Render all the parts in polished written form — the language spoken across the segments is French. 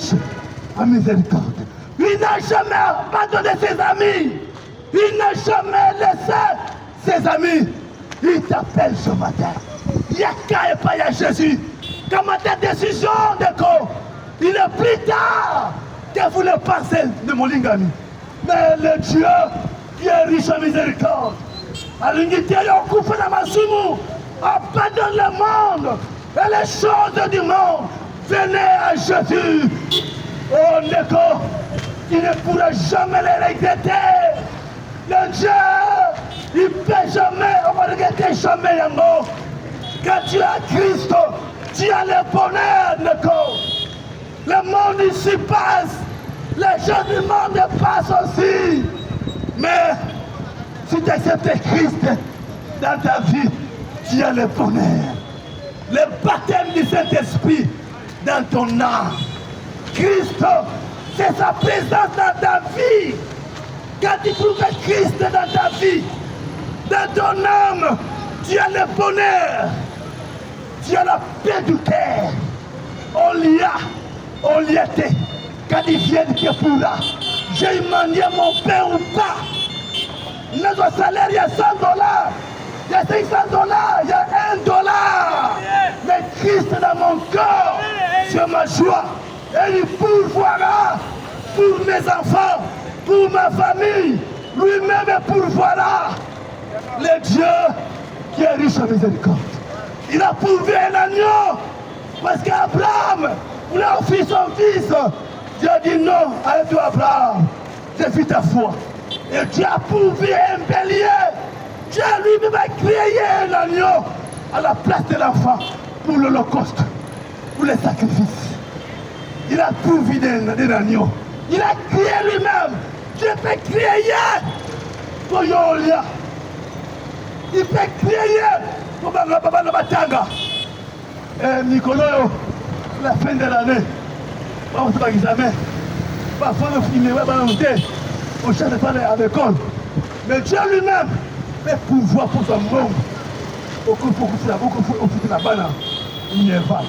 riche en miséricorde. Il n'a jamais abandonné ses amis. Il n'a jamais laissé ses amis. Il t'appelle ce matin. Yaka et pas à Jésus. Comment ta décision de quoi? Il est plus tard que vous le pensez de mon lingami. Mais le Dieu qui est riche en miséricorde, à l'unité et au coup de ma soumou, abandonne le monde et les choses du monde. Venez à Jésus. Oh Neko, il ne pourra jamais les regretter. Le Dieu, il ne peut jamais, on va regretter jamais Yango. Quand tu as Christ, tu as le bonheur, Neko. Le monde ici passe, les gens du monde passent aussi. Mais si tu acceptes Christ dans ta vie, tu as le bonheur. Le baptême du Saint-Esprit dans ton âme. Christ, c'est sa présence dans ta vie. Quand tu trouves Christ dans ta vie, dans ton âme, tu as le bonheur. Tu as la paix du cœur. On y était. Quand ils viennent qui pourra, j'ai demandé mon pain ou pas. Notre salaire, il y a $100. Il y a $500, il y a $1. Mais Christ dans mon corps, c'est ma joie. Et il pourvoira pour mes enfants, pour ma famille. Lui-même pourvoira. Le Dieu qui est riche en miséricorde. Il a pourvu un agneau. Parce qu'Abraham voulait offrir son fils. Dieu a dit non, arrête-toi Abraham. J'ai vu ta foi. Et Dieu a pourvu un bélier. Dieu lui-même a créé un agneau à la place de l'enfant pour l'Holocauste, pour les sacrifices. Il a pourvu d'un agneau. Il a créé lui-même. Dieu peut créer pour Yolia. Il peut créer pour Babatanga. Et Nicolas, la fin de l'année, on ne sait pas examen. Parfois, on finit, on cherche pas à l'école. Mais Dieu lui-même fait pouvoir pour son monde. Beaucoup de la banane. Il n'y a pas.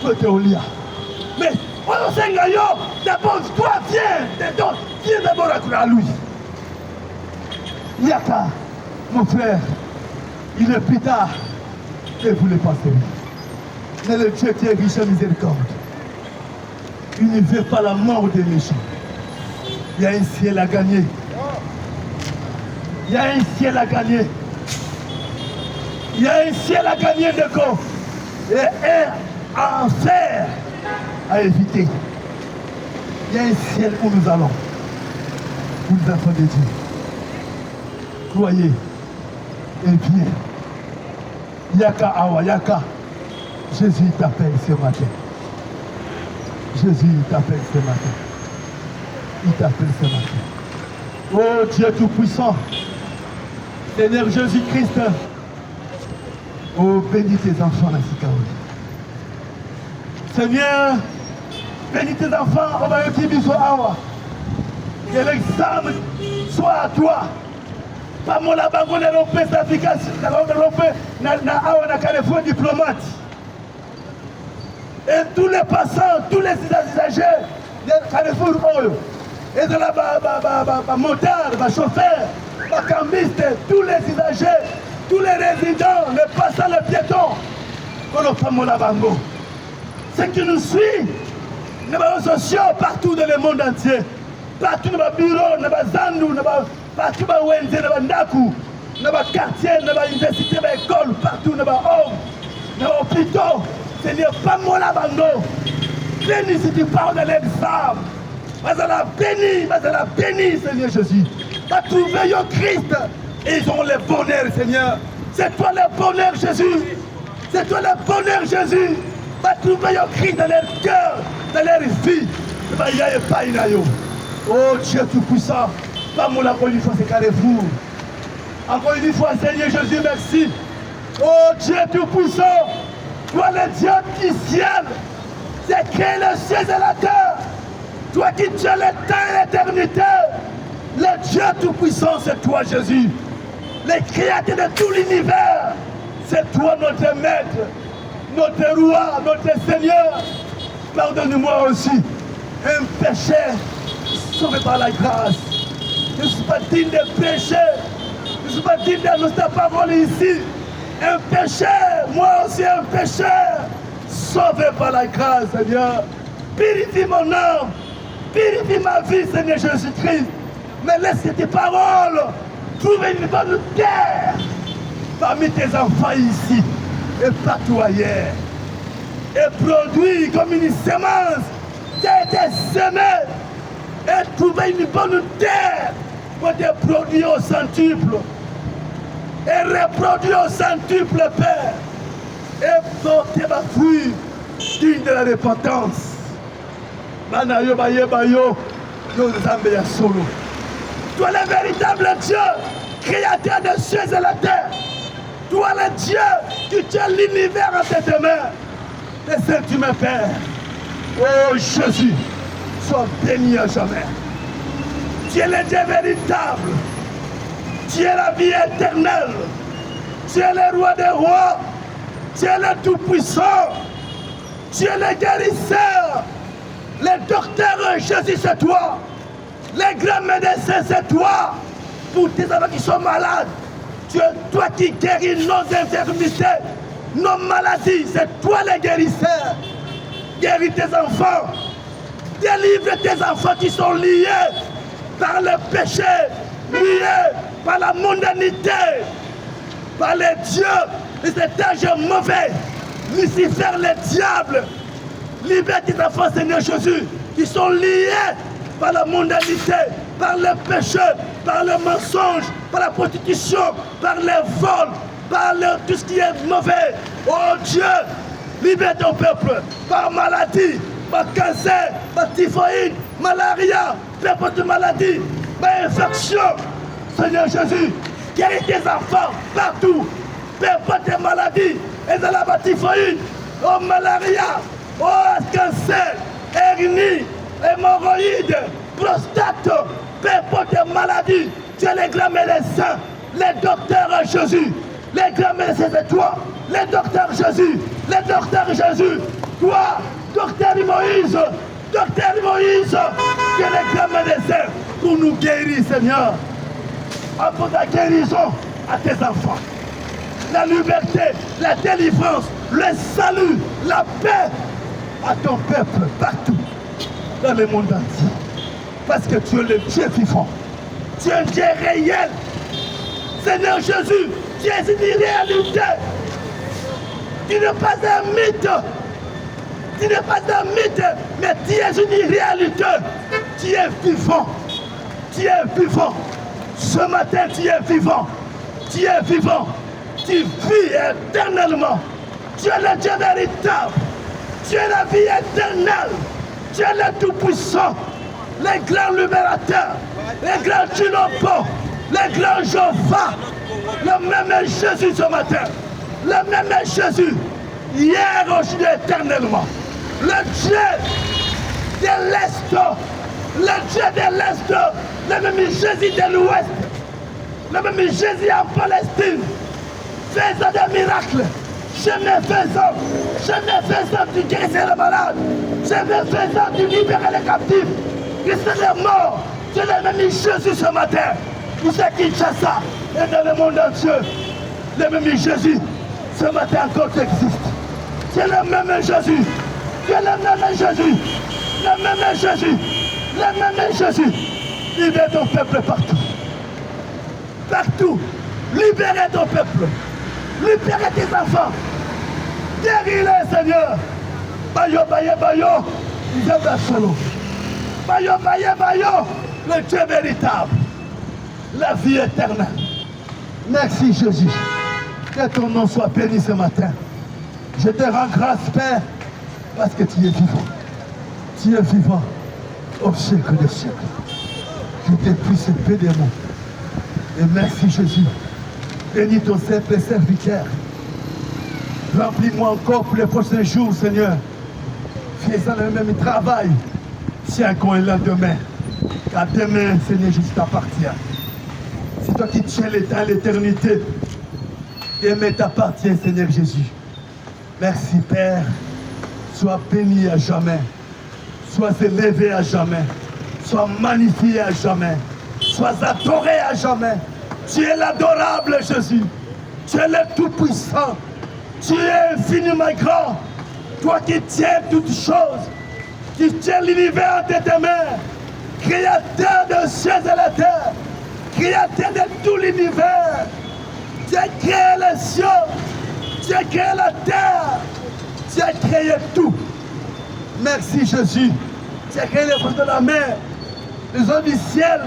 Tout est au lit. Mais, on s'est engagé. D'abord, toi, viens d'abord à lui. Yaka, mon frère, il est plus tard que vous le pensez. Mais le Dieu qui est riche en miséricorde, il ne veut pas la mort des méchants. Il y a un ciel à gagner. Il y a un ciel à gagner. Il y a un ciel à gagner de quoi? Et un enfer à éviter. Il y a un ciel où nous allons. Pour les enfants de Dieu. Croyez et bien. Yaka Awa Yaka. Jésus t'appelle ce matin. Jésus t'appelle ce matin. Il t'appelle ce matin. Oh Dieu Tout-Puissant, Seigneur Jésus-Christ, oh bénis tes enfants, la Sikaouli. Seigneur, bénis tes enfants, on va y Awa. Que l'examen soit à toi. Pas mon labango de l'opé, c'est efficace. Na Awa na carrefour diplomate. Et tous les passants, tous les usagers de Carrefour Oil, et de la motard, la chauffeur, la cambiste, tous les usagers, tous les résidents, les passants, les piétons, ceux qui nous suivent, les réseaux sociaux partout dans le monde entier, partout dans les bureaux, dans les zandou, partout dans les Wende, dans les Ndaku, dans les quartiers, dans les universités, dans les écoles, partout dans les hommes, dans les hôpitaux. Seigneur, pas mon abandon. Bénis si tu parles de l'examen. Mais elle a béni, Seigneur Jésus. Va trouver au Christ. Et ils ont le bonheur, Seigneur. C'est toi le bonheur, Jésus. C'est toi le bonheur, Jésus. Va trouver au Christ dans leur cœur, dans leur vie. Oh Dieu Tout-Puissant. Pas mon encore une fois, c'est Carrefour. Encore une fois, Seigneur Jésus, merci. Oh Dieu Tout-Puissant. Toi le Dieu du ciel, c'est créé le ciel et la terre. Toi qui tiens le temps et l'éternité, le Dieu Tout-Puissant, c'est toi Jésus. Le créateur de tout l'univers, c'est toi notre maître, notre roi, notre Seigneur. Pardonne-moi aussi Un péché sauvé par la grâce. Je ne suis pas digne de péché. Je ne suis pas digne d'annoncer ta parole ici. Un pécheur, moi aussi un pécheur, sauvé par la grâce, Seigneur. Purifie mon âme, purifie ma vie, Seigneur Jésus-Christ. Mais laisse tes paroles trouver une bonne terre parmi tes enfants ici et partout ailleurs. Et produire comme une semence qui a été semée et trouver une bonne terre pour te produire au centuple. Et reproduire au centuple, Père, et porter ma fruit digne de la repentance. Manayo baye bayo, yo zambe ya solo. Toi le véritable Dieu, créateur des cieux et la terre. Toi le Dieu qui tient l'univers entre tes mains. Et c'est tu me Père. Oh Jésus, sois béni à jamais. Tu es le Dieu véritable. Tu es la vie éternelle. Tu es le roi des rois. Tu es le tout-puissant. Tu es le guérisseur. Le docteur Jésus, c'est toi. Les grands médecins, c'est toi. Pour tes enfants qui sont malades, tu es toi qui guéris nos infirmités, nos maladies. C'est toi le guérisseur. Guéris tes enfants. Délivre tes enfants qui sont liés par le péché, liés par la mondanité, par les dieux de cet âge mauvais, Lucifer, le diable. Libère tes enfants, Seigneur Jésus, qui sont liés par la mondanité, par le péché, par le mensonge, par la prostitution, par les vols, par tout ce qui est mauvais. Oh Dieu, libère ton peuple par maladie, par cancer, par typhoïde, malaria, peu importe maladie, par infection. Seigneur Jésus, guéris tes enfants partout, peu importe les maladies, et de la typhoïde, oh malaria, oh cancer, hernie, hémorroïdes, prostate, peu importe les maladies, tu es les grands médecins, les docteurs Jésus, les grands médecins c'est toi, les docteurs Jésus, les docteurs Jésus, toi, docteur Moïse, tu es les grands médecins pour nous guérir, Seigneur. Apporte la guérison à tes enfants, la liberté, la délivrance, le salut, la paix à ton peuple partout dans le monde entier. Parce que tu es le Dieu vivant, tu es un Dieu réel. Seigneur Jésus, tu es une réalité. Tu n'es pas un mythe. Tu n'es pas un mythe, mais tu es une réalité. Tu es vivant. Tu es vivant. Ce matin, tu es vivant. Tu es vivant. Tu vis éternellement. Tu es le Dieu véritable. Tu es la vie éternelle. Tu es le Tout-Puissant. Les grands libérateurs. Les grands Tunopos. Les grands Jéhovah. Le même Jésus ce matin. Le même Jésus. Hier, aujourd'hui, éternellement. Le Dieu de l'Est. Le Dieu de l'Est. Le même Jésus de l'Ouest. Le même Jésus en Palestine. Faisant des miracles. Jamais faisant du guérir les malades. Jamais faisant du libérer les captifs. Christ est mort. C'est le même Jésus ce matin. Vous savez Kinshasa et dans le monde entier. Le même Jésus ce matin encore existe. C'est le même Jésus. C'est le même Jésus. Le même Jésus. Le même Jésus. Libère ton peuple partout. Partout. Libérez ton peuple. Libérez tes enfants. Guéris-les, Seigneur. Bayo, bayo, bayo. Ils aiment la solo. Bayo, bayo, bayo. Le Dieu véritable. La vie éternelle. Merci, Jésus. Que ton nom soit béni ce matin. Je te rends grâce, Père, parce que tu es vivant. Tu es vivant au siècle des siècles. Je te prie ce peu des mots. Et merci, Jésus. Bénis ton simple serviteur. Remplis-moi encore pour les prochains jours, Seigneur. Faisant le même travail. Tiens qu'on est là demain. Car demain, Seigneur, Jésus t'appartient. C'est toi qui tiens l'état, l'éternité. Demain t'appartient, Seigneur Jésus. Merci, Père. Sois béni à jamais. Sois élevé à jamais. Sois magnifié à jamais. Sois adoré à jamais. Tu es l'adorable Jésus. Tu es le tout-puissant. Tu es infiniment grand. Toi qui tiens toutes choses, qui tiens l'univers entre tes mains, créateur des cieux et la terre, créateur de tout l'univers. Tu as créé les cieux, tu as créé la terre, tu as créé tout. Merci Jésus. Tu as créé les fruits de la mer, les eaux du ciel,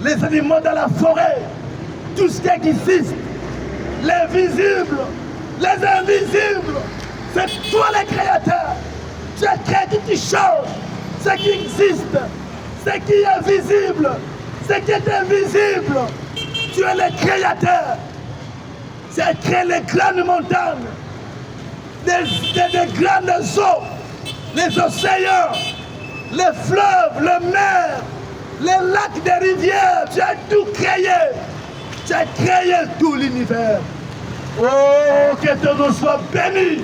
les animaux de la forêt, tout ce qui existe, les visibles, les invisibles. C'est toi le créateur. Tu as créé toutes les choses, ce qui existe, ce qui est visible, ce qui est invisible. Tu es le créateur. Tu as créé les grandes montagnes, des grandes eaux, les océans, les fleuves, les mers, les lacs, des rivières. Tu as tout créé. Tu as créé tout l'univers. Oh, que ton nom soit béni.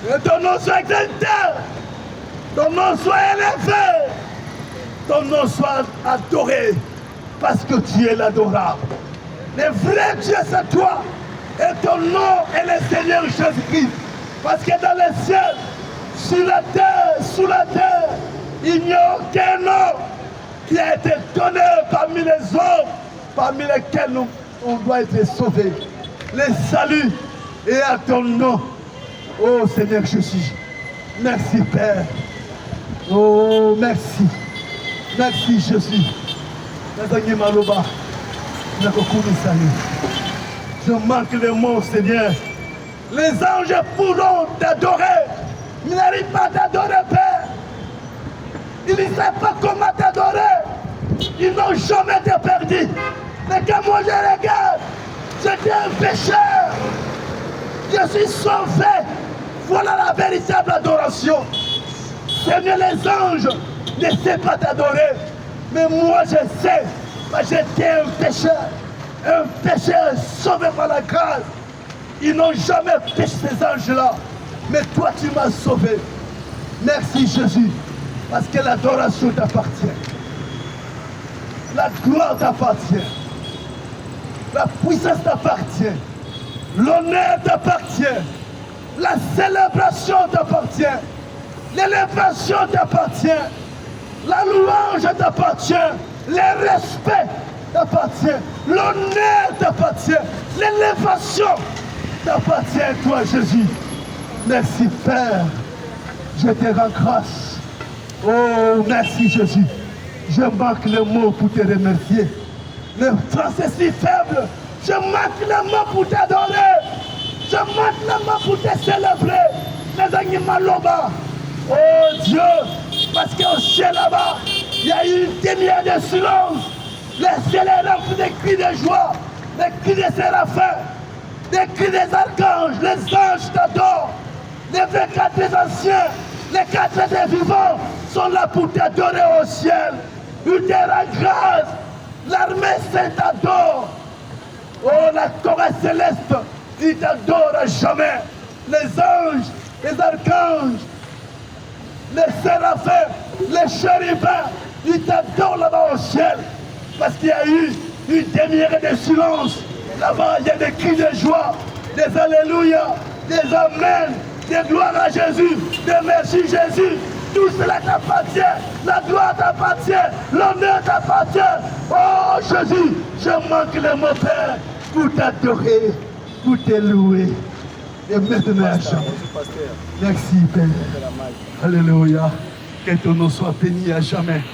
Que ton nom soit exalté. Ton nom soit élevé. Ton nom soit adoré. Parce que tu es l'adorable. Le vrai Dieu, c'est toi. Et ton nom est le Seigneur Jésus-Christ. Parce que dans le ciel, sur la terre, sous la terre, il n'y a aucun nom qui a été donné parmi les hommes, parmi lesquels on doit être sauvé. Le salut est à ton nom, oh Seigneur Jésus. Merci Père. Oh merci. Merci Jésus. Je manque les mots, Seigneur. Les anges pourront t'adorer. Ils n'arrivent pas à t'adorer, Père. Ils ne savent pas comment t'adorer. Ils n'ont jamais été perdus. Mais quand moi je regarde, j'étais un pécheur. Je suis sauvé. Voilà la véritable adoration. Seigneur, les anges ne savent pas t'adorer. Mais moi je sais. J'étais un pécheur sauvé par la grâce. Ils n'ont jamais péché ces anges-là. Mais toi tu m'as sauvé. Merci Jésus. Parce que l'adoration t'appartient. La gloire t'appartient. La puissance t'appartient. L'honneur t'appartient. La célébration t'appartient. L'élévation t'appartient. La louange t'appartient. Le respect t'appartient. L'honneur t'appartient. L'élévation t'appartient à toi, Jésus. Merci, Père. Je te rends grâce. Oh, merci, Jésus. Je manque les mots pour te remercier. Le français est si faible. Je manque les mots pour t'adorer. Je manque les mots pour te célébrer. Les animaux là-bas. Oh Dieu, parce qu'au ciel là-bas, il y a eu une demi-heure de silence. Le ciel est rempli des cris de joie, des cris des séraphins, des cris des archanges. Les anges t'adorent. Les 24 anciens, les 4 des vivants sont là pour t'adorer au ciel. Ils te rendent grâce. L'armée sainte t'adore. Oh, la chorale céleste, ils t'adorent à jamais. Les anges, les archanges, les séraphins, les chérubins, ils t'adorent là-bas au ciel. Parce qu'il y a eu une demi-heure de silence. Là-bas, il y a des cris de joie, des alléluia, des amen, des gloires à Jésus, des merci Jésus. Tout cela t'appartient, la gloire t'appartient, l'honneur t'appartient. Oh Jésus, je manque les mots, Père, pour t'adorer, pour te louer. Et maintenant à jamais. Merci, Père. Alléluia. Que ton nom soit béni à jamais.